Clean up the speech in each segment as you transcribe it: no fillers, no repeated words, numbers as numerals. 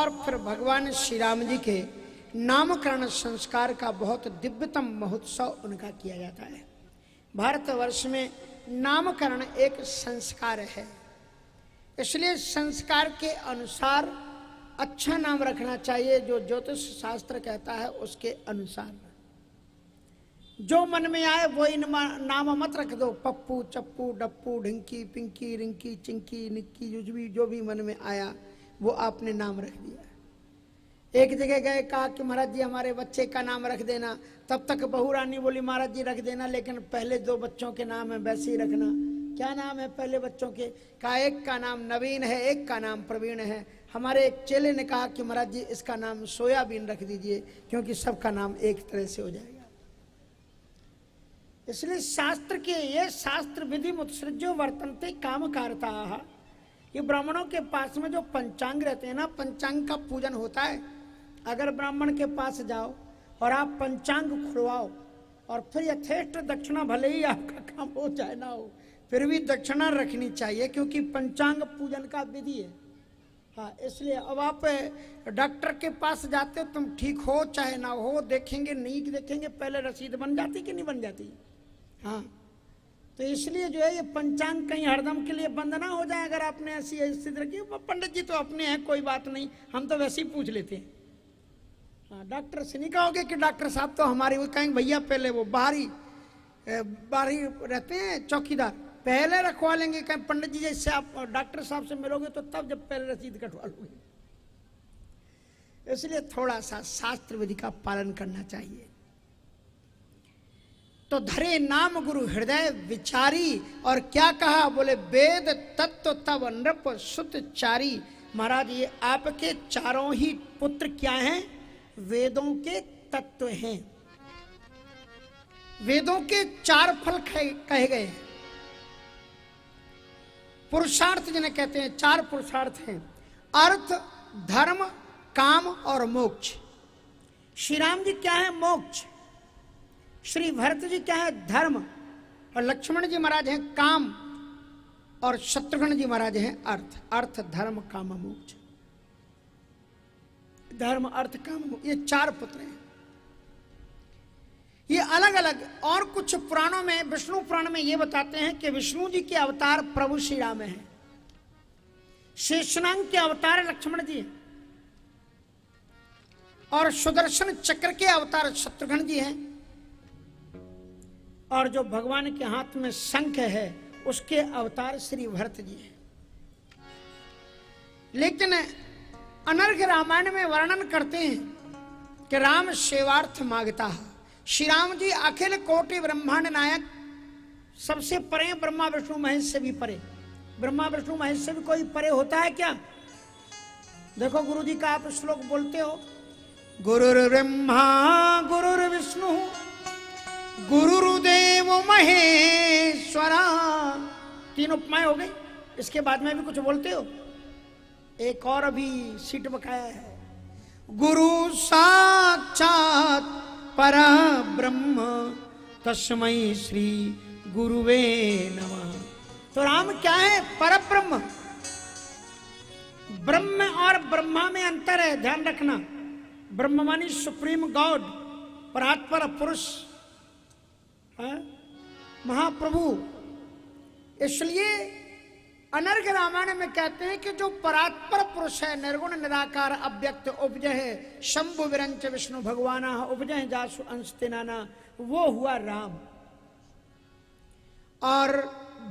और फिर भगवान श्री राम जी के नामकरण संस्कार का बहुत दिव्यतम महोत्सव उनका किया जाता है। भारतवर्ष में नामकरण एक संस्कार है, इसलिए संस्कार के अनुसार अच्छा नाम रखना चाहिए। जो ज्योतिष शास्त्र कहता है उसके अनुसार जो मन में आए वही नाम मत रख दो। पप्पू, चप्पू, डप्पू, ढिंकी, पिंकी, रिंकी, चिंकी, निक्की, जुजबी, जो भी मन में आया वो आपने नाम रख दिया। एक जगह गए, कहा कि महाराज जी हमारे बच्चे का नाम रख देना। तब तक बहू रानी बोली महाराज जी रख देना, लेकिन पहले 2 बच्चों के नाम है वैसे ही रखना। क्या नाम है पहले बच्चों के? कहा एक का नाम नवीन है, एक का नाम प्रवीण है। हमारे एक चेले ने कहा कि महाराज जी इसका नाम सोयाबीन रख दीजिए, क्योंकि सबका नाम एक तरह से हो जाएगा। इसलिए शास्त्र के ये शास्त्र विधि मुत्सृज्यो वर्तन्ते काम कारता, ये ब्राह्मणों के पास में जो पंचांग रहते हैं ना, पंचांग का पूजन होता है। अगर ब्राह्मण के पास जाओ और आप पंचांग खुलवाओ और फिर यथेष्ट दक्षिणा, भले ही आपका काम हो चाहे ना हो, फिर भी दक्षिणा रखनी चाहिए, क्योंकि पंचांग पूजन का विधि है। हाँ, इसलिए अब आप डॉक्टर के पास जाते हो, तुम ठीक हो चाहे ना हो, देखेंगे नहीं देखेंगे, पहले रसीद बन जाती कि नहीं बन जाती? हाँ, तो इसलिए जो है ये पंचांग कहीं हरदम के लिए बंद ना हो जाए। अगर आपने ऐसी स्थिति रखी, पंडित जी तो अपने हैं, कोई बात नहीं, हम तो वैसे ही पूछ लेते हैं। हाँ, डॉक्टर से नहीं कहोगे कि डॉक्टर साहब तो हमारे, वो कहेंगे भैया पहले वो बाहरी रहते हैं चौकीदार, पहले रखवा लेंगे। कहीं पंडित जी जैसे आप डॉक्टर साहब से मिलोगे तो तब जब पहले रसीद कटवा लोगे। इसलिए थोड़ा सा शास्त्र विधि का पालन करना चाहिए। तो धरे नाम गुरु हृदय विचारी, और क्या कहा? बोले वेद तत्व तब नृप सुत चारी। महाराज ये आपके चारों ही पुत्र क्या हैं? वेदों के तत्व हैं। वेदों के 4 फल कहे गए हैं। पुरुषार्थ जिन्हें कहते हैं, 4 पुरुषार्थ हैं, अर्थ, धर्म, काम और मोक्ष। श्री राम जी क्या है? मोक्ष। श्री भरत जी क्या है? धर्म। और लक्ष्मण जी महाराज हैं काम, और शत्रुघ्न जी महाराज हैं अर्थ। अर्थ, धर्म, काम, मोक्ष। धर्म, अर्थ, काम, ये 4 पुत्र हैं। ये अलग अलग, और कुछ पुराणों में, विष्णु पुराण में ये बताते हैं कि विष्णु जी के अवतार प्रभु श्री राम हैं, शेषनाग के अवतार लक्ष्मण जी हैं, और सुदर्शन चक्र के अवतार शत्रुघ्न जी हैं, और जो भगवान के हाथ में शंख है उसके अवतार श्री भरत जी हैं। लेकिन अनर्घ रामायण में वर्णन करते हैं कि राम सेवार्थ मांगता है। श्री राम जी अखिल कोटि ब्रह्मांड नायक, सबसे परे, ब्रह्मा विष्णु महेश से भी परे। ब्रह्मा विष्णु महेश से भी कोई परे होता है क्या? देखो गुरु जी का आप श्लोक बोलते हो, गुरुर्ब्रह्मा गुरुर्विष्णु गुरुर्देव महेश्वरा। 3 उपमाएं हो गई। इसके बाद में भी कुछ बोलते हो? एक और अभी सीट बकाया है, गुरु साक्षात परब्रह्म तस्मै श्री गुरुवे नमः। तो राम क्या है? परब्रह्म। ब्रह्म और ब्रह्मा में अंतर है, ध्यान रखना। ब्रह्म मानी सुप्रीम गॉड, परात्पर पुरुष, महाप्रभु। इसलिए अनर्घ रामायण में कहते हैं कि जो परात्पर पुरुष है, निर्गुण निराकार अव्यक्त उपज है, शंभु विरंच विष्णु भगवाना उपज है जासु अंश तेनाना, वो हुआ राम। और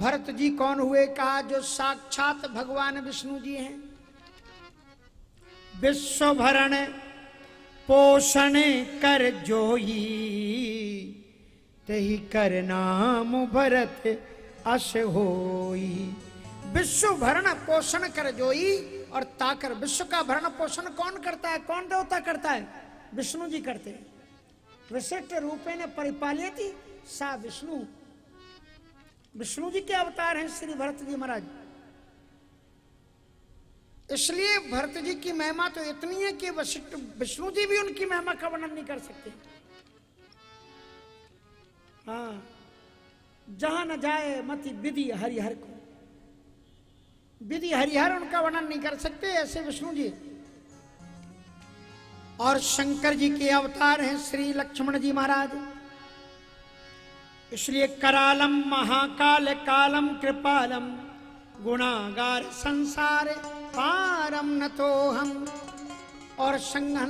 भरत जी कौन हुए? कहा जो साक्षात भगवान विष्णु जी हैं। विश्व भरण पोषण कर जोई, तेहि कर नाम भरत अस होई। विश्व भरण पोषण कर जोई, और ताकर, विश्व का भरण पोषण कौन करता है? कौन देवता करता है? विष्णु जी करते हैं। विशिष्ट रूपेण परिपालयति सा विष्णु। विष्णु जी के अवतार हैं श्री भरत जी महाराज। इसलिए भरत जी की महिमा तो इतनी है कि वशिष्ठ विष्णु जी भी उनकी महिमा का वर्णन नहीं कर सकते। हाँ, जहां न जाए मति विधि हरिहर को, विधि हरिहर उनका वर्णन नहीं कर सकते, ऐसे विष्णु जी। और शंकर जी के अवतार हैं श्री लक्ष्मण जी महाराज। इसलिए करालम महाकाल कालम कृपालम गुणागार संसार पारम न तो हम। और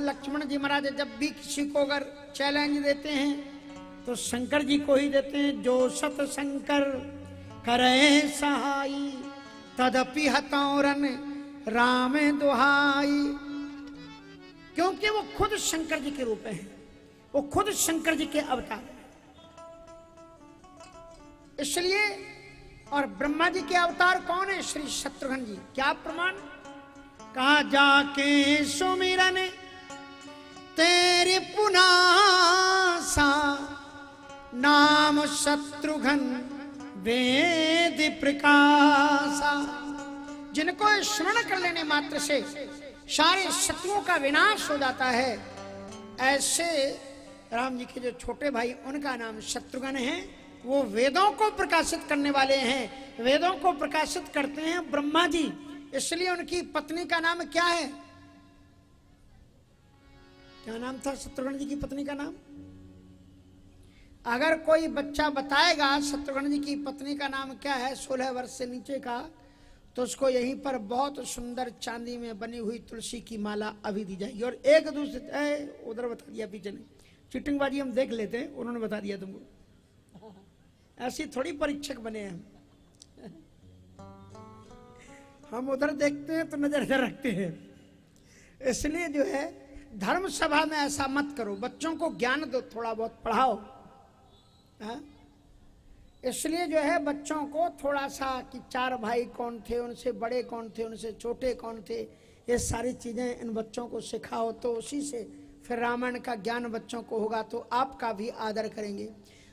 लक्ष्मण जी महाराज जब भी किसी को अगर चैलेंज देते हैं तो शंकर जी को ही देते हैं, जो सत शंकर करे सहाई तदपि हतौरन राम दुहाई। क्योंकि वो खुद शंकर जी के रूप हैं, वो खुद शंकर जी के अवतार हैं। इसलिए और ब्रह्मा जी के अवतार कौन है? श्री शत्रुघ्न जी। क्या प्रमाण? कहा जाके सुमिरन तेरे पुनासा नाम शत्रुघ्न वेद प्रकाशा। जिनको स्मरण कर लेने मात्र से सारे शत्रुओं का विनाश हो जाता है, ऐसे राम जी के जो छोटे भाई उनका नाम शत्रुघ्न है। वो वेदों को प्रकाशित करने वाले हैं, वेदों को प्रकाशित करते हैं ब्रह्मा जी। इसलिए उनकी पत्नी का नाम क्या है? क्या नाम था शत्रुघ्न जी की पत्नी का नाम? अगर कोई बच्चा बताएगा शत्रुघ्न जी की पत्नी का नाम क्या है 16 वर्ष से नीचे का, तो उसको यहीं पर बहुत सुंदर चांदी में बनी हुई तुलसी की माला अभी दी जाएगी। और एक दूसरे उधर बता दिया, पीछे नहीं, चीटिंगबाजी हम देख लेते हैं, उन्होंने बता दिया तुमको। ऐसी थोड़ी परीक्षक बने हैं हम उधर देखते हैं तो नजर रखते हैं। इसलिए जो है धर्म सभा में ऐसा मत करो, बच्चों को ज्ञान दो, थोड़ा बहुत पढ़ाओ। इसलिए जो है बच्चों को थोड़ा सा कि 4 भाई कौन थे, उनसे बड़े कौन थे, उनसे छोटे कौन थे, ये सारी चीजें इन बच्चों को सिखाओ, तो उसी से फिर रामायण का ज्ञान बच्चों को होगा, तो आपका भी आदर करेंगे।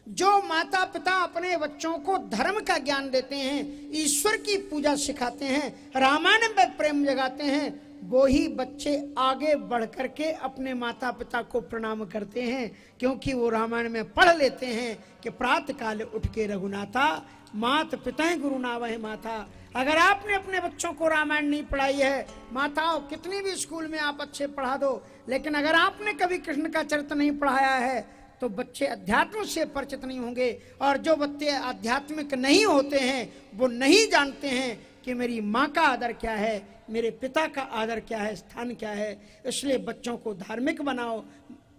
जो माता पिता अपने बच्चों को धर्म का ज्ञान देते हैं, ईश्वर की पूजा सिखाते हैं, रामायण में प्रेम जगाते हैं, वो ही बच्चे आगे बढ़ करके अपने माता पिता को प्रणाम करते हैं। क्योंकि वो रामायण में पढ़ लेते हैं कि प्रातः काल उठ के रघुनाथा मात पिता गुरु नावह माता। अगर आपने अपने बच्चों को रामायण नहीं पढ़ाई है, माताओं कितनी भी स्कूल में आप अच्छे पढ़ा दो, लेकिन अगर आपने कभी कृष्ण का चरित्र नहीं पढ़ाया है तो बच्चे अध्यात्म से परिचित नहीं होंगे। और जो बच्चे आध्यात्मिक नहीं होते हैं वो नहीं जानते हैं कि मेरी माँ का आदर क्या है, मेरे पिता का आदर क्या है, स्थान क्या है। इसलिए बच्चों को धार्मिक बनाओ,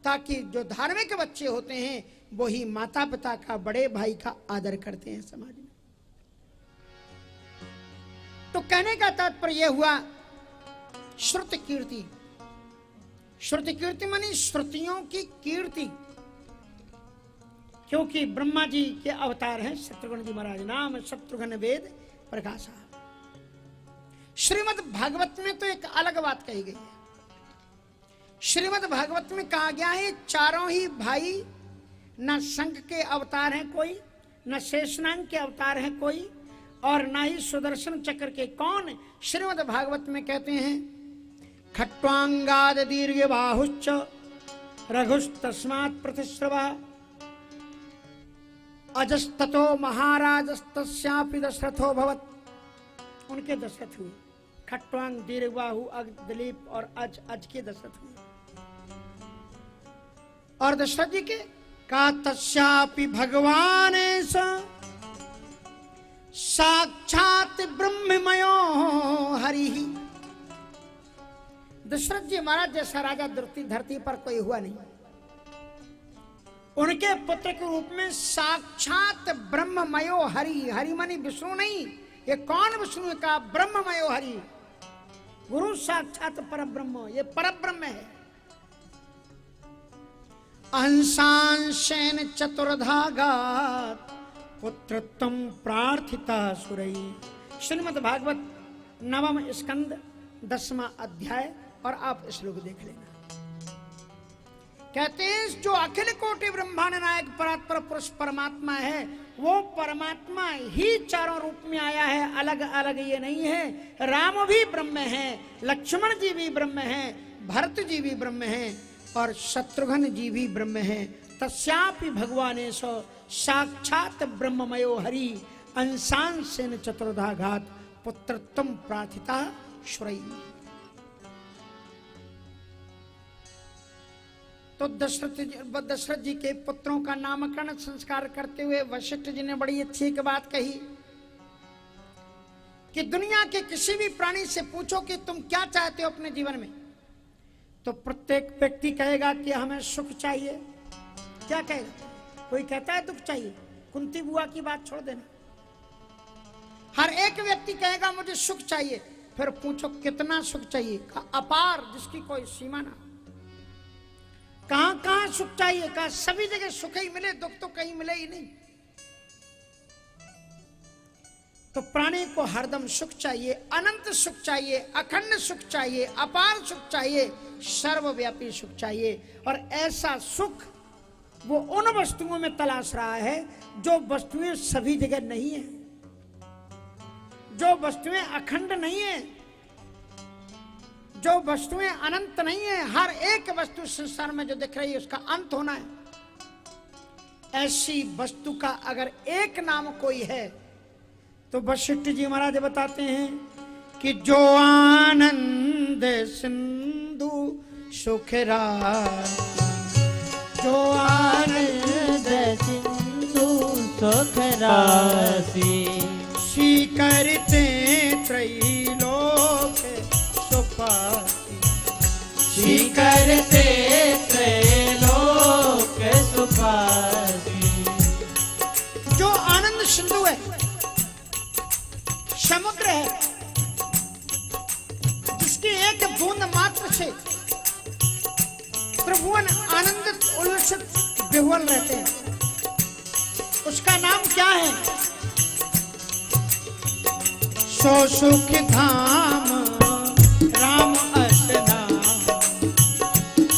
ताकि जो धार्मिक बच्चे होते हैं वो ही माता पिता का, बड़े भाई का आदर करते हैं समाज में। तो कहने का तात्पर्य यह हुआ श्रुति कीर्ति। श्रुति कीर्ति मानी श्रुतियों की कीर्ति, क्योंकि ब्रह्मा जी के अवतार हैं शत्रुघ्न जी महाराज। नाम शत्रुघ्न वेद प्रकाशा। श्रीमद् भागवत में तो एक अलग बात कही गई है। श्रीमद् भागवत में कहा गया है चारों ही भाई न शंख के अवतार हैं कोई, न शेषनाग के अवतार हैं कोई, और न ही सुदर्शन चक्र के। कौन? श्रीमद् भागवत में कहते हैं खट्वांगाद दीर्घ बाहुश्च रघुस्तस्मात् प्रतिश्रवा अजस्ततो महाराजस्तस्यापि दशरथो भवत्। उनके दशरथ हुए, खट्वांग दीर्घबाहु दिलीप और अज के दशरथ हुए। और दशरथ जी के का तस्यापि भगवान साक्षात ब्रह्ममयो हरि। दशरथ जी महाराज जैसा राजा धरती पर कोई हुआ नहीं। उनके पुत्र के रूप में साक्षात ब्रह्ममयो हरि। हरि मानी विष्णु नहीं, ये कौन विष्णु का? ब्रह्ममयो हरि, गुरु साक्षात परब्रह्म, ये परब्रह्म है। अंशांशेन चतुर्धागात् पुत्रत्वं प्रार्थिता सुरई। श्रीमद् भागवत 9वां स्कंद 10वां अध्याय, और आप श्लोक देख लेना। कहते हैं जो अखिल कोटि ब्रह्मांड नायक परात्पर पुरुष परमात्मा है, वो परमात्मा ही चारों रूप में आया है, अलग अलग ये नहीं है। राम भी ब्रह्म है, लक्ष्मण जी भी ब्रह्म है, भरत जी भी ब्रह्म है, और शत्रुघ्न जी भी ब्रह्म है। तस्यापि भगवानेश साक्षात ब्रह्ममयो हरि अंशांशेन चतुर्धाघात पुत्रत्वं प्रार्थिता श्रयी। तो दशरथ जी के पुत्रों का नामकरण संस्कार करते हुए वशिष्ठ जी ने बड़ी अच्छी एक बात कही कि दुनिया के किसी भी प्राणी से पूछो कि तुम क्या चाहते हो अपने जीवन में, तो प्रत्येक व्यक्ति कहेगा कि हमें सुख चाहिए। क्या कहेगा? कोई कहता है दुख चाहिए। कुंती बुआ की बात छोड़ देना, हर एक व्यक्ति कहेगा मुझे सुख चाहिए। फिर पूछो कितना सुख चाहिए? का अपार, जिसकी कोई सीमा ना। कहां कहां सुख चाहिए? कहा सभी जगह सुख ही मिले, दुख तो कहीं मिले ही नहीं। तो प्राणी को हरदम सुख चाहिए, अनंत सुख चाहिए, अखंड सुख चाहिए, अपार सुख चाहिए, सर्वव्यापी सुख चाहिए। और ऐसा सुख वो उन वस्तुओं में तलाश रहा है जो वस्तुएं सभी जगह नहीं है, जो वस्तुएं अखंड नहीं है, जो वस्तुएं अनंत नहीं है। हर एक वस्तु संसार में जो दिख रही है उसका अंत होना है। ऐसी वस्तु का अगर एक नाम कोई है तो वशिष्ठ जी महाराज बताते हैं कि जो आनंद सिंधु सुखराज, जो आनंद सिंधु सुखरासी, स्वीकरते त्रैलोक सुपासी, स्वीकरते त्रैलोक सुपासी। जो आनंद सिंधु है, समुद्र है, जिसकी एक बूंद मात्र से त्रिभुवन आनंदित उल्लसित विह्वल रहते हैं, उसका नाम क्या है? सो सुख धाम राम असनाम,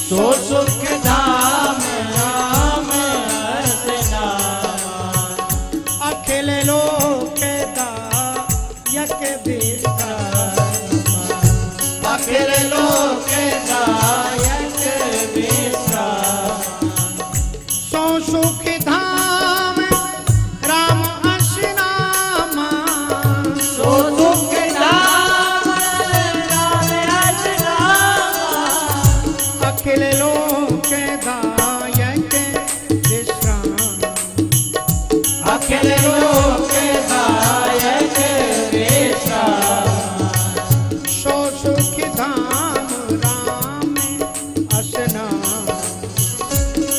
सो सुख धाम राम असनाम, अखिल लोक दायक विश्राम, अखिल लोक दायक विश्राम। सो सुख धाम राम असनाम, सो सुख धाम राम असनाम, अखिल लोक दायक विश्राम, अखिल लोक दायक विश्राम। सो सुख धाम राम असनाम,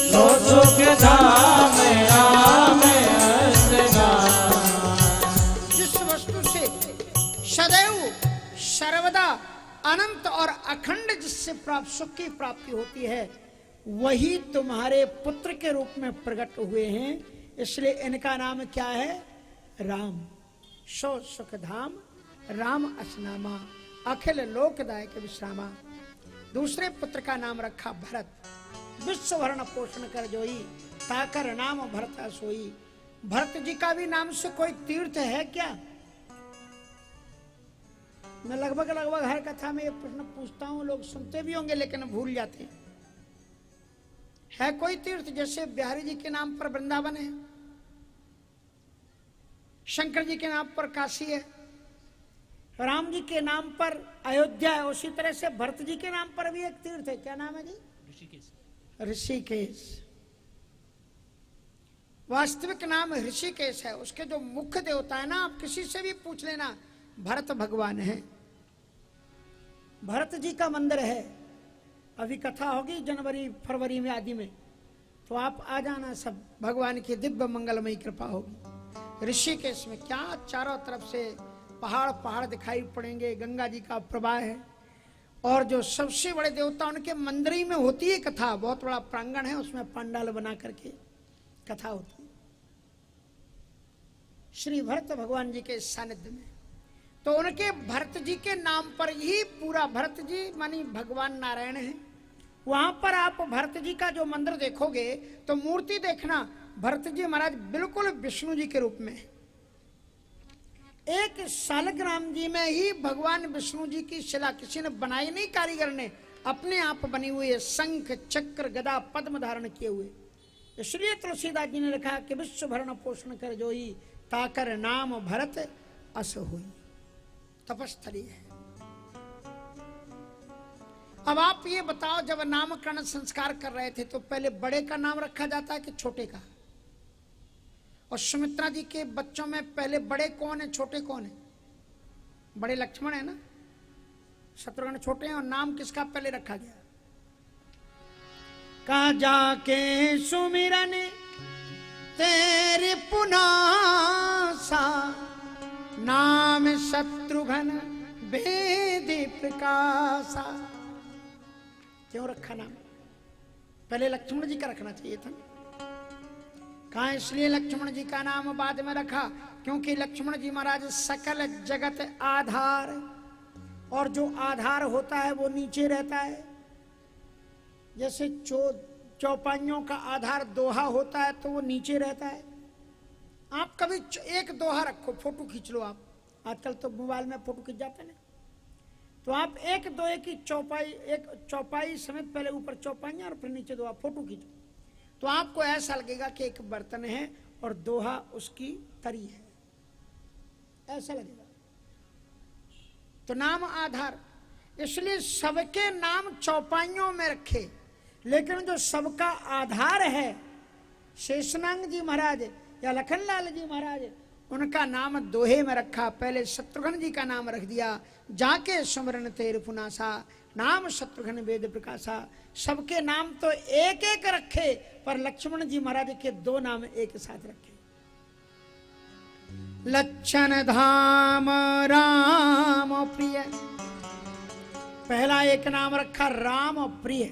सो सुख धाम राम असनाम। जिस वस्तु से सदैव सर्वदा अनंत और अखंड जिससे प्राप्त सुख की प्राप्ति होती है, वही तुम्हारे पुत्र के रूप में प्रकट हुए हैं। इसलिए इनका नाम क्या है? राम। सो सुख धाम राम असनामा, अखिल लोकदायक विश्रामा। दूसरे पुत्र का नाम रखा भरत। विश्व भरण पोषण कर जोई, ताकर नाम भरत सोई। भरत जी का भी नाम से कोई तीर्थ है क्या? मैं लगभग हर कथा में ये प्रश्न पूछता हूं, लोग सुनते भी होंगे लेकिन भूल जाते हैं। है कोई तीर्थ? जैसे बिहारी जी के नाम पर वृंदावन है, शंकर जी के नाम पर काशी है, राम जी के नाम पर अयोध्या है, उसी तरह से भरत जी के नाम पर भी एक तीर्थ है। क्या नाम है जी? ऋषिकेश। ऋषिकेश वास्तविक नाम ऋषिकेश है। उसके जो मुख्य देवता है ना, आप किसी से भी पूछ लेना, भरत भगवान है। भरत जी का मंदिर है। अभी कथा होगी जनवरी फरवरी में आदि में, तो आप आ जाना, सब भगवान की दिव्य मंगलमयी कृपा होगी। ऋषिकेश में क्या चारों तरफ से पहाड़ पहाड़ दिखाई पड़ेंगे, गंगा जी का प्रवाह है, और जो सबसे बड़े देवता उनके मंदिर ही में होती है कथा। बहुत बड़ा प्रांगण है, उसमें पंडाल बना करके कथा होती है श्री भरत भगवान जी के सानिध्य में। तो उनके भरत जी के नाम पर ही पूरा, भरत जी मानी भगवान नारायण है। वहां पर आप भरत जी का जो मंदिर देखोगे तो मूर्ति देखना, भरत जी महाराज बिल्कुल विष्णु जी के रूप में। एक शालग्राम जी में ही भगवान विष्णु जी की शिला किसी ने बनाई नहीं, कारीगर ने अपने आप बनी हुई है, शंख चक्र गदा पद्म धारण किए हुए। इसलिए तुलसीदास जी ने लिखा कि विश्व भरण पोषण कर जोई, ताकर नाम भरत अस हुई। तपस्थली है। अब आप ये बताओ, जब नामकरण संस्कार कर रहे थे तो पहले बड़े का नाम रखा जाता है कि छोटे का? और सुमित्रा जी के बच्चों में पहले बड़े कौन है, छोटे कौन है? बड़े लक्ष्मण है ना, शत्रुघ्न छोटे हैं। और नाम किसका पहले रखा गया? कहा जाके सुमिरन तेरे पुनासा, नाम शत्रुघ्न भेदी प्रकाशा। क्यों रखा नाम? पहले लक्ष्मण जी का रखना चाहिए था। कहा इसलिए लक्ष्मण जी का नाम बाद में रखा, क्योंकि लक्ष्मण जी महाराज सकल जगत आधार, और जो आधार होता है वो नीचे रहता है। जैसे चौपाइयों का आधार दोहा होता है तो वो नीचे रहता है। आप कभी एक दोहा रखो, फोटो खींच लो आप, आजकल तो मोबाइल में फोटो खींच जाते हैं, तो आप एक दोहे की एक चौपाई समेत पहले ऊपर चौपाइयां और फिर नीचे दोहा, फोटो खींचो तो आपको ऐसा लगेगा कि एक बर्तन है और दोहा उसकी तरी है, ऐसा लगेगा। तो नाम आधार, इसलिए सबके नाम चौपाइयों में रखे, लेकिन जो सबका आधार है शेषनाग जी महाराज या लखनलाल जी महाराज, उनका नाम दोहे में रखा। पहले शत्रुघ्न जी का नाम रख दिया, जाके सुमरन तेरे पुनासा, नाम शत्रुघ्न वेद प्रकाशा। सबके नाम तो एक एक रखे, पर लक्ष्मण जी महाराज के दो नाम एक साथ रखे। लक्षण धाम राम प्रिय, पहला एक नाम रखा राम प्रिय,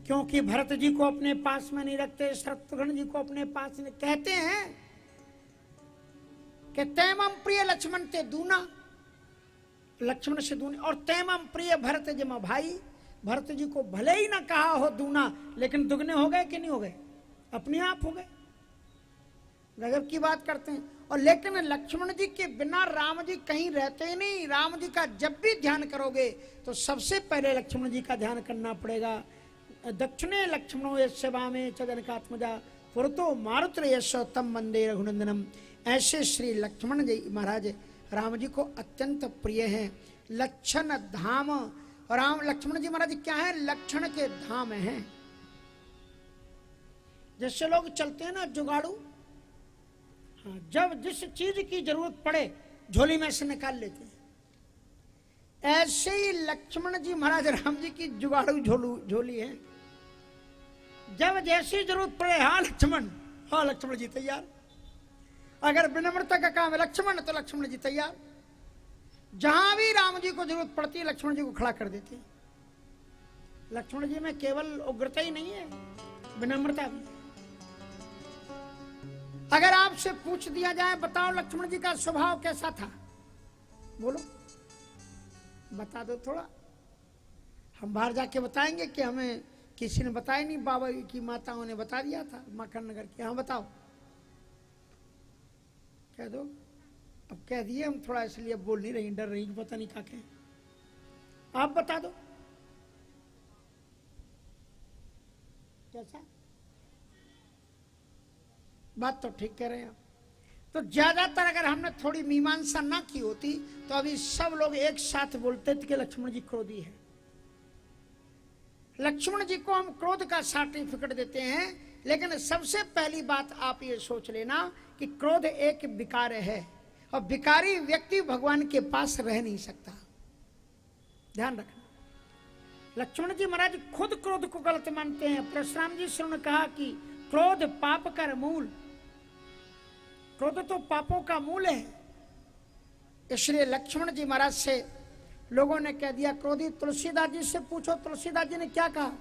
क्योंकि भरत जी को अपने पास में नहीं रखते, शत्रुघ्न जी को अपने पास नहीं। कहते हैं कि तैमम प्रिय लक्ष्मण ते दूना, लक्ष्मण से दूनी, और तैमम प्रिय भरत जमा भाई। भरत जी को भले ही ना कहा हो दूना, लेकिन दुगने हो गए कि नहीं हो गए? अपने आप हो गए। गजब की बात करते हैं। और लेकिन लक्ष्मण जी के बिना राम जी कहीं रहते ही नहीं। राम जी का जब भी ध्यान करोगे तो सबसे पहले लक्ष्मण जी का ध्यान करना पड़ेगा। दक्षिणे लक्ष्मणो यस्य वामे च जनकात्मजा, पुरतो मारुत्र यस्य तम वंदे रघुनंदनम। ऐसे श्री लक्ष्मण जी महाराज राम जी को अत्यंत प्रिय हैं। लक्षण धाम, राम लक्ष्मण जी महाराज क्या है? लक्षण के धाम हैं। जैसे लोग चलते हैं ना जुगाड़ू, हाँ, जब जिस चीज की जरूरत पड़े झोली में से निकाल लेते हैं, ऐसे ही लक्ष्मण जी महाराज राम जी की जुगाड़ू झोली है। जब जैसी जरूरत पड़े, हाँ लक्ष्मण, हाँ लक्ष्मण जी तैयार। अगर विनम्रता का काम है लक्ष्मण, तो लक्ष्मण जी तैयार। जहां भी राम जी को जरूरत पड़ती है लक्ष्मण जी को खड़ा कर देते हैं। लक्ष्मण जी में केवल उग्रता ही नहीं है, विनम्रता भी। अगर आपसे पूछ दिया जाए, बताओ लक्ष्मण जी का स्वभाव कैसा था, बोलो, बता दो थोड़ा। हम बाहर जाके बताएंगे कि हमें किसी ने बताया नहीं, बाबा की माताओं ने बता दिया था माखन नगर के। हाँ बताओ, कह दो। अब कह दिए हम थोड़ा, इसलिए बोल नहीं रही, डर रही, पता नहीं क्या कहें। आप बता दो कैसा। बात तो ठीक कह रहे हैं आप। तो ज्यादातर अगर हमने थोड़ी मीमांसा ना की होती तो अभी सब लोग एक साथ बोलते थे कि लक्ष्मण जी क्रोधी है। लक्ष्मण जी को हम क्रोध का सर्टिफिकेट देते हैं, लेकिन सबसे पहली बात आप ये सोच लेना कि क्रोध एक विकार है, और विकारी व्यक्ति भगवान के पास रह नहीं सकता। ध्यान रखना। लक्ष्मण जी महाराज खुद क्रोध को गलत मानते हैं। परशुराम जी से उन्होंने कहा कि क्रोध पाप कर मूल, क्रोध तो पापों का मूल है। इसलिए लक्ष्मण जी महाराज से लोगों ने कह दिया क्रोधी। तुलसीदास जी से पूछो, तुलसीदास जी ने क्या कहा?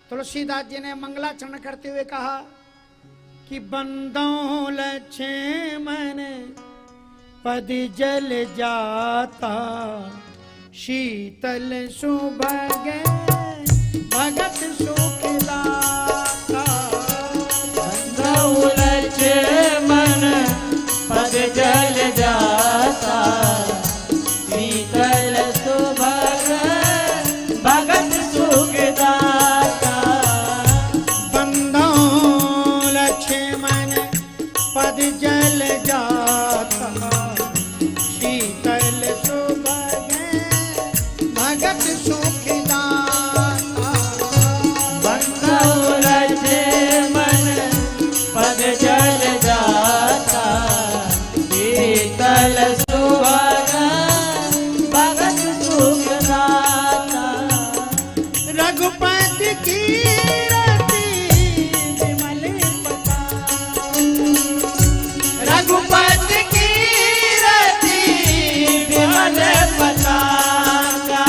तुलसीदास जी ने मंगलाचरण करते हुए कहा कि बंदों लक्ष्मण पद जल जाता, शीतल सुभग भगत सुख दाता। बंदों लक्ष्मण पद जल जाता, शीतल सुभग भगत सुख दाता। बंदों लक्ष्मण पद जल जाता, शीतल सुभग भगत सुखदाता। बंधु रचे मन पद जल जाता, शीतल सुहागन भगत सुखदाता। रघुपति कीरति विमल पता, रघुपति कीरति विमल पताका।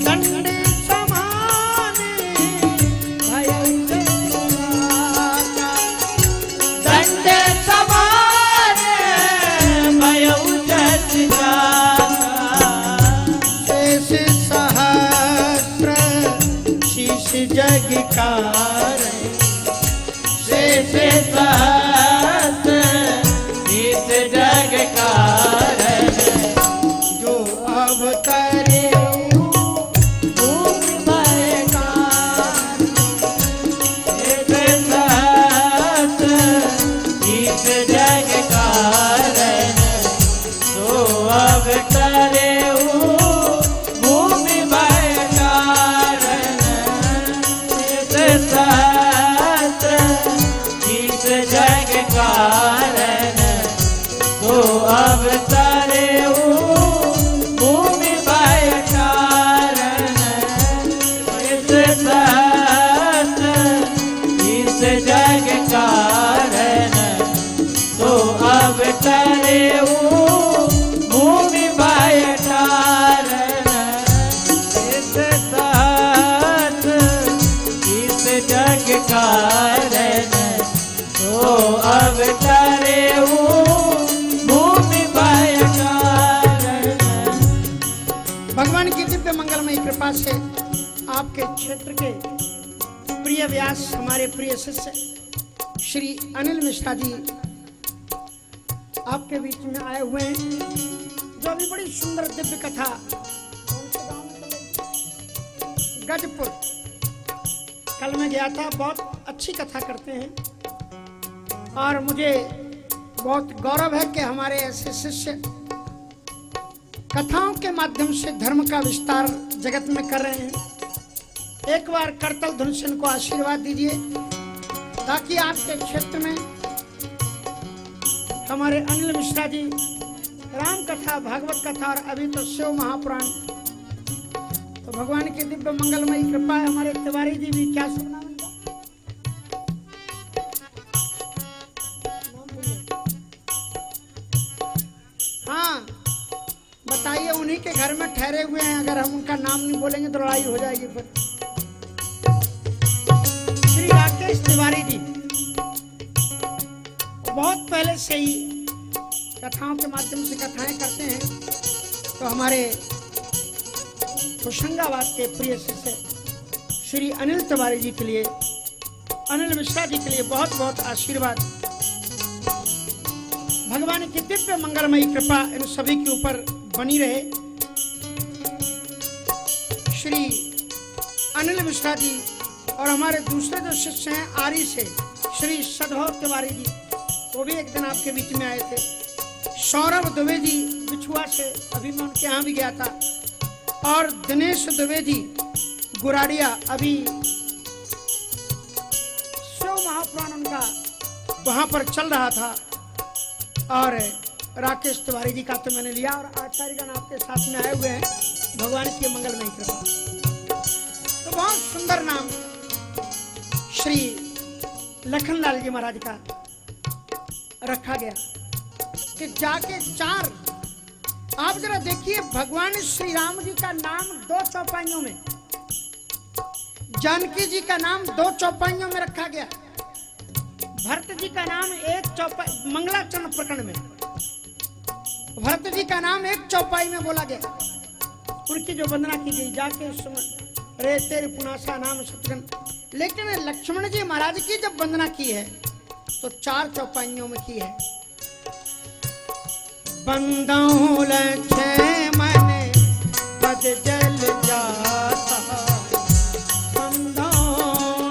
दंड समान भयउ जसुआका। दंड समान भयउ जस जाका। शेष सहस्र शीश जग कारय, शेष सहस्र शीश जग कारय। जो अवतरे भूमि भय कार, शेष सहस्र शीश जग कारय। सो अवतरे भूमि भय कारण, शेष सहस्र शीश जग कारण। सो अवतरे भूमि भय कारण, शेष सहस्र शीश जग कारण। सो अवतरे भूमि भय कारण, शेष सहस्र शीश जग कारण। सो अवतरे भूमि भय कारण। भगवान की दिव्य मंगलमयी कृपा से आपके क्षेत्र के प्रिय व्यास हमारे प्रिय शिष्य श्री अनिल मिश्रा जी आपके बीच में आए हुए हैं, जो अभी बड़ी सुंदर दिव्य कथा गजपुर कल मैं गया था। बहुत अच्छी कथा करते हैं और मुझे बहुत गौरव है कि हमारे ऐसे शिष्य कथाओं के माध्यम से धर्म का विस्तार जगत में कर रहे हैं। एक बार करतल धुन से इनको आशीर्वाद दीजिए ताकि आपके क्षेत्र में हमारे अनिल मिश्रा जी राम कथा, भागवत कथा और अभी तो शिव महापुराण, तो भगवान की दिव्य मंगलमयी कृपा है। हमारे तिवारी जी भी, क्या सुनना हाँ बताइए, उन्हीं के घर में ठहरे हुए हैं, अगर हम उनका नाम नहीं बोलेंगे तो लड़ाई हो जाएगी फिर। श्री राकेश तिवारी जी बहुत पहले से ही कथाओं के माध्यम से कथाएं करते हैं, तो हमारे होशंगाबाद के प्रिय शिष्य श्री अनिल तिवारी जी के लिए, अनिल मिश्रा जी के लिए बहुत बहुत आशीर्वाद। भगवान की दिव्य मंगलमयी कृपा इन सभी के ऊपर बनी रहे। श्री अनिल मिश्रा जी और हमारे दूसरे जो शिष्य हैं आरी से श्री सद्भाव तिवारी जी, वो भी एक दिन आपके बीच में आए थे। सौरभ दुबे जी बिछुआ से, अभी मैं उनके यहाँ भी गया था। और दिनेश दुबे जी गुराड़िया, अभी शिव महापुराण उनका वहाँ पर चल रहा था। और राकेश तिवारी जी का तो मैंने लिया, और आचार्यगण आपके साथ में आए हुए हैं। भगवान की मंगलमयी कृपा। तो बहुत सुंदर नाम श्री लखनलाल जी महाराज का रखा गया कि जाके चार, आप जरा देखिए, भगवान श्री राम जी का नाम 2 चौपाइयों में, जानकी जी का नाम 2 चौपाइयों में रखा गया, भरत जी का नाम 1 चौपाई, मंगलाचरण प्रकरण में भरत जी का नाम 1 चौपाई में बोला गया। उनकी जो वंदना की गई, जाके रे तेरे पुनासा नाम सतगन। लेकिन लक्ष्मण जी महाराज की जब वंदना की है तो 4 चौपाइयों में की है। बंदौ लक्ष्मण पद जल जाता, बंदौ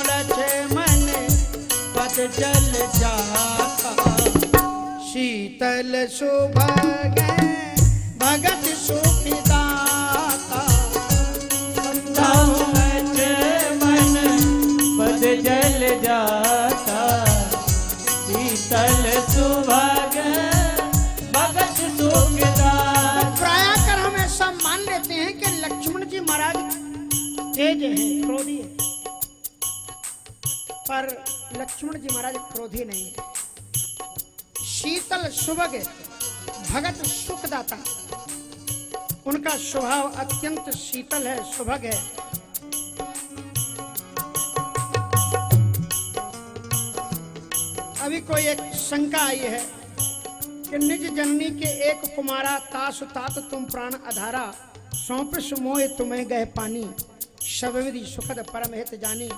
लक्ष्मण पद जल जाता, शीतल सुभग भगत सुखदाता, तेज हैं, क्रोधी है, पर लक्ष्मण जी महाराज क्रोधी नहीं है। शीतल सुभग भगत सुखदाता, उनका स्वभाव अत्यंत शीतल है, सुभग है। अभी कोई एक शंका आई है कि निज जननी के एक कुमारा, तासु तात तुम प्राण आधारा, सौंपिस मोह तुम्हें गए पानी, सब विधि सुखद परम हित जानी।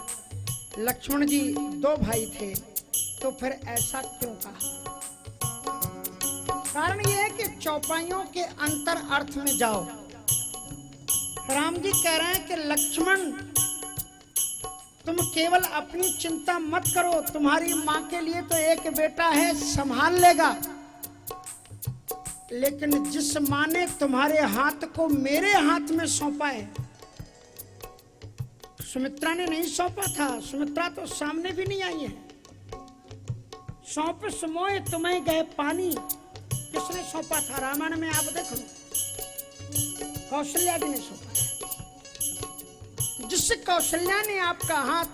लक्ष्मण जी दो भाई थे, तो फिर ऐसा क्यों कहा? कारण यह है कि चौपाइयों के अंतर अर्थ में जाओ। राम जी कह रहे हैं कि लक्ष्मण तुम केवल अपनी चिंता मत करो, तुम्हारी मां के लिए तो एक बेटा है, संभाल लेगा। लेकिन जिस मां ने तुम्हारे हाथ को मेरे हाथ में सौंपा है, सुमित्रा ने नहीं सौंपा था, सुमित्रा तो सामने भी नहीं आई है। सौंप समोए तुम्हें गए पानी, किसने सौंपा था? रामायण में आप देखो, कौशल्या जी ने सौंपा। जिस कौशल्या ने आपका हाथ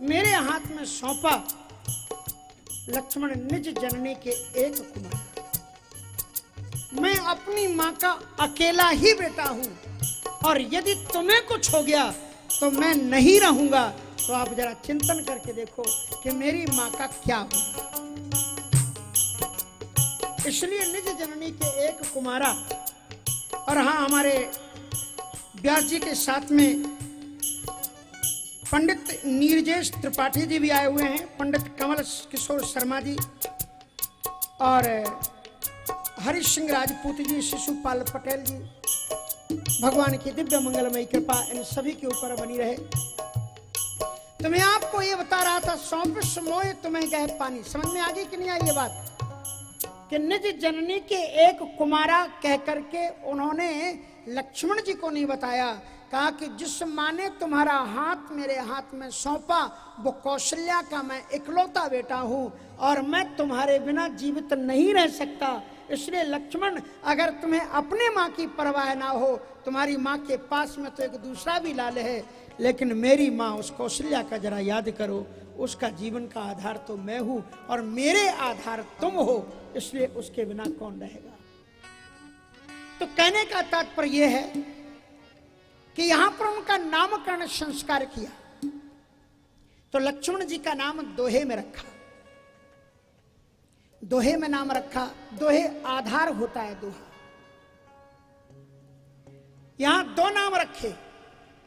मेरे हाथ में सौंपा, लक्ष्मण निज जननी के एक कुमार, मैं अपनी मां का अकेला ही बेटा हूं, और यदि तुम्हें कुछ हो गया तो मैं नहीं रहूंगा। तो आप जरा चिंतन करके देखो कि मेरी मां का क्या होगा। इसलिए निज जननी के एक कुमारा। और हाँ, हमारे व्यास जी के साथ में पंडित नीरजेश त्रिपाठी जी भी आए हुए हैं, पंडित कमल किशोर शर्मा जी और हरि सिंह राजपूत जी, शिशुपाल पटेल जी। भगवान की दिव्य मंगलमयी कृपा इन सभी के ऊपर बनी रहे। तो मैं आपको ये बता रहा था, सौंप समोए तुम्हें गए पानी। समझ में आ गई कि नहीं आई ये बात? कि निज जननी के एक कुमारा कह करके उन्होंने लक्ष्मण जी को नहीं बताया। कहा कि जिस मां ने तुम्हारा हाथ मेरे हाथ में सौंपा, वो कौशल्या का मैं इकलौता बेटा हूं, और मैं तुम्हारे बिना जीवित नहीं रह सकता। इसलिए लक्ष्मण, अगर तुम्हें अपने मां की परवाह ना हो, तुम्हारी मां के पास में तो एक दूसरा भी लाल है, लेकिन मेरी मां उस कौशल्या का जरा याद करो। उसका जीवन का आधार तो मैं हूं और मेरे आधार तुम हो, इसलिए उसके बिना कौन रहेगा। तो कहने का तात्पर्य यह है कि यहां पर उनका नामकरण संस्कार किया, तो लक्ष्मण जी का नाम दोहे में रखा। दोहे में नाम रखा, दोहे आधार होता है दोहा। यहां दो नाम रखे,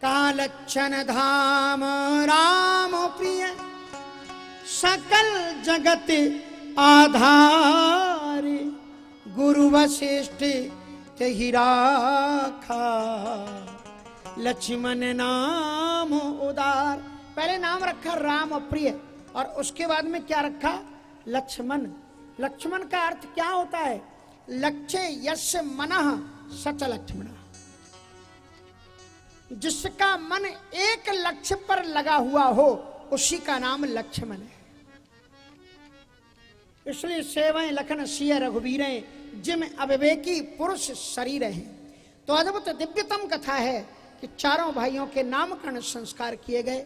कालच्छन धाम राम प्रिय, सकल जगत आधार, गुरु वशिष्ठ तेहि राखा, लक्ष्मण नाम उदार। पहले नाम रखा राम प्रिय, और उसके बाद में क्या रखा? लक्ष्मण। लक्ष्मण का अर्थ क्या होता है? लक्ष्य यस्य मनः सच लक्ष्मण। जिसका मन एक लक्ष्य पर लगा हुआ हो, उसी का नाम लक्ष्मण है। इसलिए सेवं लखन सिय रघुवीरें, जिम अविवेकी पुरुष शरीर हैं। तो अद्भुत दिव्यतम कथा है कि चारों भाइयों के नामकरण संस्कार किए गए।